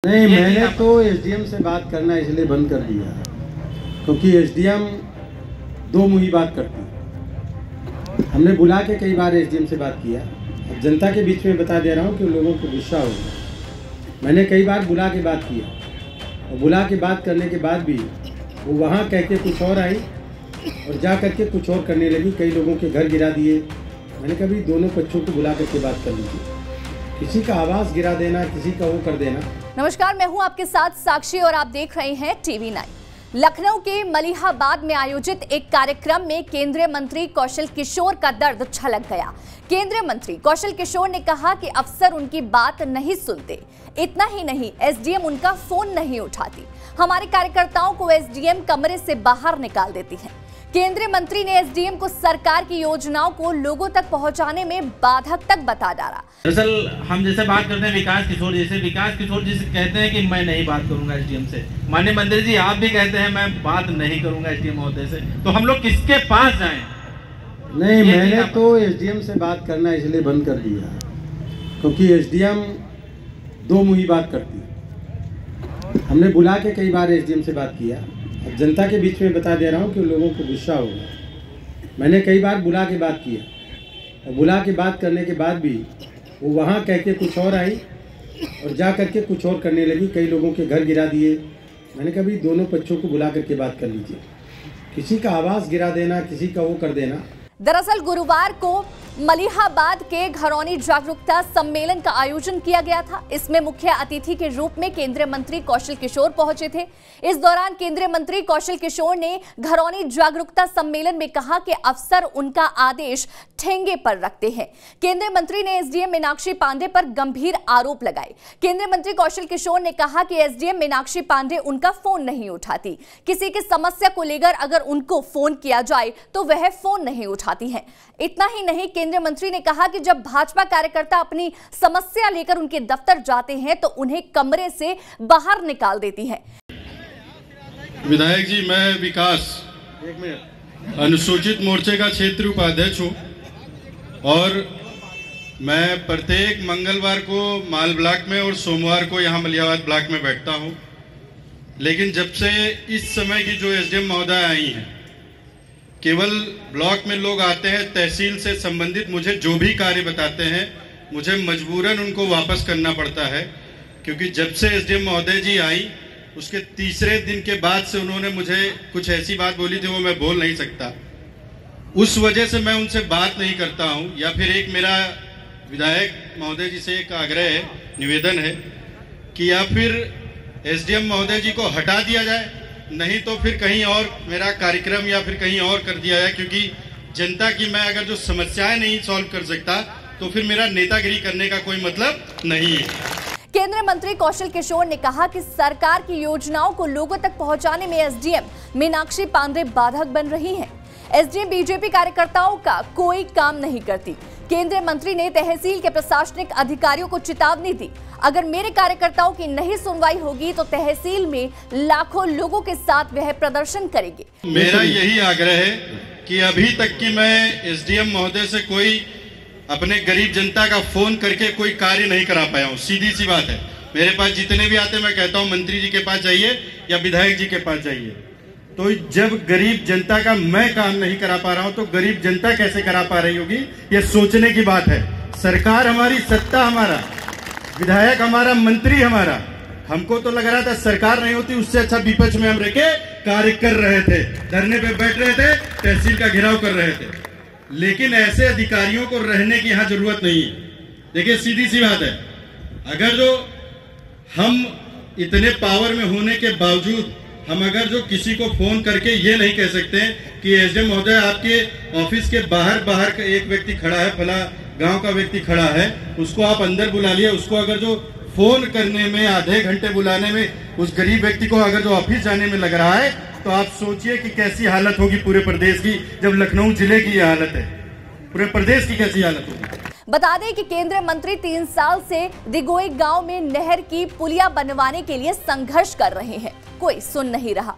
नहीं, मैंने तो एसडीएम से बात करना इसलिए बंद कर दिया क्योंकि एसडीएम दो मुही बात करती है। हमने बुला के कई बार एसडीएम से बात किया। अब जनता के बीच में बता दे रहा हूँ कि लोगों को गुस्सा होगा। मैंने कई बार बुला के बात किया और बुला के बात करने के बाद भी वो वहाँ कह के कुछ और आई और जा करके कुछ और करने लगी। कई लोगों के घर गिरा दिए। मैंने कभी दोनों पक्षों को बुला करके बात कर लीजिए। किसी का आवास गिरा देना, किसी का वो कर देना। नमस्कार, मैं हूं आपके साथ साक्षी और आप देख रहे हैं टीवी 9। लखनऊ के मलिहाबाद में आयोजित एक कार्यक्रम में केंद्रीय मंत्री कौशल किशोर का दर्द छलक गया। केंद्रीय मंत्री कौशल किशोर ने कहा कि अफसर उनकी बात नहीं सुनते। इतना ही नहीं, एसडीएम उनका फोन नहीं उठाती। हमारे कार्यकर्ताओं को एसडीएम कमरे से बाहर निकाल देती है। केंद्रीय मंत्री ने एसडीएम को सरकार की योजनाओं को लोगों तक पहुंचाने में बाधक तक बता डाला। दरअसल हम जैसे बात करते हैं विकास किशोर जी से कहते हैं कि मैं नहीं बात करूंगा एसडीएम से। माननीय मंत्री जी, आप भी कहते हैं मैं बात नहीं करूंगा एसडीएम महोदय से। तो हम लोग किसके पास जाएं? नहीं, मैंने तो एसडीएम से बात करना इसलिए बंद कर दिया क्योंकि एसडीएम दो मुही बात करती है। हमने बुला के कई बार एसडीएम से बात किया। अब जनता के बीच में बता दे रहा हूँ कि लोगों को गुस्सा होगा। मैंने कई बार बुला के बात किया और बुला के बात करने के बाद भी वो वहाँ कह के कुछ और आई और जा करके कुछ और करने लगी। कई लोगों के घर गिरा दिए। मैंने कभी दोनों पक्षों को बुला करके बात कर लीजिए। किसी का आवास गिरा देना, किसी का वो कर देना। दरअसल गुरुवार को मलिहाबाद के घरौनी जागरूकता सम्मेलन का आयोजन किया गया था। इसमें मुख्य अतिथि के रूप में केंद्रीय मंत्री कौशल किशोर पहुंचे थे। इस दौरान केंद्रीय मंत्री कौशल किशोर ने घरौनी जागरूकता सम्मेलन में कहा कि अफसर उनका आदेश ठेंगे पर रखते हैं। केंद्रीय मंत्री ने एसडीएम मीनाक्षी पांडे पर गंभीर आरोप लगाए। केंद्रीय मंत्री कौशल किशोर ने कहा कि एसडीएम मीनाक्षी पांडे उनका फोन नहीं उठाती। किसी की समस्या को लेकर अगर उनको फोन किया जाए तो वह फोन नहीं उठाती हैं। इतना ही नहीं, केंद्रीय मंत्री ने कहा कि जब भाजपा कार्यकर्ता अपनी समस्या लेकर उनके दफ्तर जाते हैं तो उन्हें कमरे से बाहर निकाल देती हैं। विधायक जी, मैं विकास अनुसूचित मोर्चे का क्षेत्र उपाध्यक्ष हूँ और मैं प्रत्येक मंगलवार को माल ब्लॉक में और सोमवार को यहाँ मलिहाबाद ब्लॉक में बैठता हूँ। लेकिन जब से इस समय की जो एसडीएम महोदय आई हैं, केवल ब्लॉक में लोग आते हैं, तहसील से संबंधित मुझे जो भी कार्य बताते हैं मुझे मजबूरन उनको वापस करना पड़ता है, क्योंकि जब से एसडीएम महोदय जी आई उसके तीसरे दिन के बाद से उन्होंने मुझे कुछ ऐसी बात बोली थी वो मैं बोल नहीं सकता। उस वजह से मैं उनसे बात नहीं करता हूं। या फिर एक मेरा विधायक महोदय जी से एक आग्रह है, निवेदन है कि या फिर एसडीएम महोदय जी को हटा दिया जाए, नहीं तो फिर कहीं और मेरा कार्यक्रम या फिर कहीं और कर दिया जाए, क्योंकि जनता की मैं अगर जो समस्याएं नहीं सॉल्व कर सकता तो फिर मेरा नेतागिरी करने का कोई मतलब नहीं है। केंद्रीय मंत्री कौशल किशोर ने कहा कि सरकार की योजनाओं को लोगों तक पहुंचाने में एसडीएम मीनाक्षी पांडे बाधक बन रही हैं। एसडीएम बीजेपी कार्यकर्ताओं का कोई काम नहीं करती। केंद्रीय मंत्री ने तहसील के प्रशासनिक अधिकारियों को चेतावनी दी, अगर मेरे कार्यकर्ताओं की नहीं सुनवाई होगी तो तहसील में लाखों लोगों के साथ वह प्रदर्शन करेंगे। मेरा यही आग्रह है कि अभी तक की मैं एसडीएम महोदय से कोई अपने गरीब जनता का फोन करके कोई कार्य नहीं करा पाया हूँ। सीधी सी बात है, मेरे पास जितने भी आते मैं कहता हूँ मंत्री जी के पास जाइए या विधायक जी के पास जाइए। तो जब गरीब जनता का मैं काम नहीं करा पा रहा हूं तो गरीब जनता कैसे करा पा रही होगी, ये सोचने की बात है। सरकार हमारी, सत्ता हमारा, विधायक हमारा, मंत्री हमारा। हमको तो लग रहा था सरकार नहीं होती उससे अच्छा विपक्ष में हम रह के कार्य कर रहे थे, धरने पे बैठ रहे थे, तहसील का घेराव कर रहे थे। लेकिन ऐसे अधिकारियों को रहने की यहाँ जरूरत नहीं है। देखिए, सीधी सी बात है, अगर जो हम इतने पावर में होने के बावजूद हम अगर जो किसी को फोन करके ये नहीं कह सकते कि एसडीएम महोदय आपके ऑफिस के बाहर का एक व्यक्ति खड़ा है, फला गांव का व्यक्ति खड़ा है, उसको आप अंदर बुला लिए। उसको अगर जो फोन करने में, आधे घंटे बुलाने में, उस गरीब व्यक्ति को अगर जो ऑफिस जाने में लग रहा है, तो आप सोचिए कि कैसी हालत होगी पूरे प्रदेश की। जब लखनऊ जिले की ये हालत है, पूरे प्रदेश की कैसी हालत होगी। बता दें कि केंद्रीय मंत्री 3 साल से दिगोई गांव में नहर की पुलिया बनवाने के लिए संघर्ष कर रहे हैं, कोई सुन नहीं रहा।